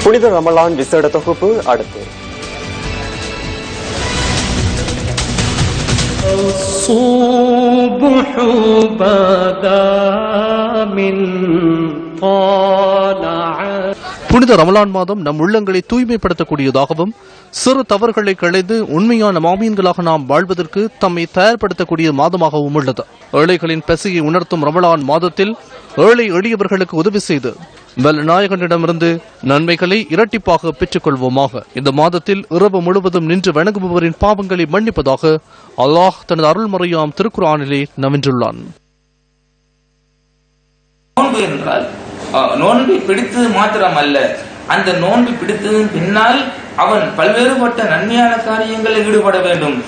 புனித ரமலான் விசேட தொகுப்பு அடுத்து. புனித ரமலான் மாதம் நம் உள்ளங்களை தூய்மைப்படுத்தக்கூடியதாகவும் சிறு தவறுகளை களைந்து உண்மையான மாமீன்களாக நாம் வாழ்வதற்கு தம்மை தயார்படுத்தக்கூடிய மாதமாகவும் உள்ளது. ஏழைகளின் பசியை உணர்த்தும் ரமலான் மாதத்தில் ஏழை எளியவர்களுக்கு உதவி செய்து வல்ல நாயகனிடமிருந்து நன்மைகளை இரட்டிப்பாக பெற்றுக் கொள்வோமாக. இந்த மாதத்தில் இரவு முழுவதும் நின்று வணங்குபவரின் பாவங்களை மன்னிப்பதாக அல்லாஹ் தனது அருள்முறையாம் திருக்குர்ஆனிலே நவின்றுள்ளான். நோன்பை பிடித்தது மாத்திரமல்ல, அந்த நோன்பை பிடித்ததன் பின்னால் அவன் பல்வேறுபட்ட நன்மையான காரியங்களில் ஈடுபட வேண்டும்.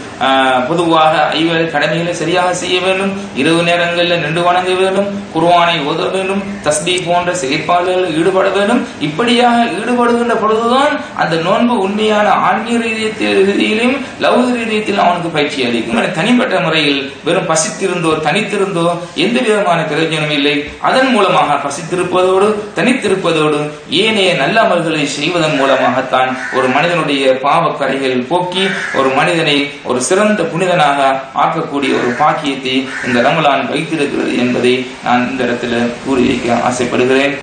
பொதுவாக ஐவேளை கடமைகளை சரியாக செய்ய வேண்டும், இரவு நேரங்களில் நின்று வணங்க வேண்டும், குர்ஆனை ஓத வேண்டும், தஸ்பீ போன்ற செயற்பாடுகளில் ஈடுபட வேண்டும். இப்படியாக ஈடுபடுகின்ற பொழுதுதான் அந்த நோன்பு உண்மையான ஆன்மீக ரீதியிலும் லௌகிக ரீதியிலும் அவனுக்கு பயிற்சி அளிக்கும். தனிப்பட்ட முறையில் வெறும் பசித்திருந்தோ தனித்திருந்தோ எந்த விதமான பிரயோஜனம் இல்லை. அதன் மூலமாக பசித்திருப்பதோடு தனித்திருப்பதோடு ஏனைய நல்ல அமல்களை செய்வதன் மூலமாகத்தான் ஒரு மனிதனுடைய பாவக்கரைகள் போக்கி ஒரு மனிதனை ஒரு சிறந்த புனிதனாக ஆக்கக்கூடிய ஒரு பாக்கியத்தை இந்த ரமலான் வைத்திருக்கிறது என்பதை நான் இந்த இடத்துல கூறி வைக்க ஆசைப்படுகிறேன்.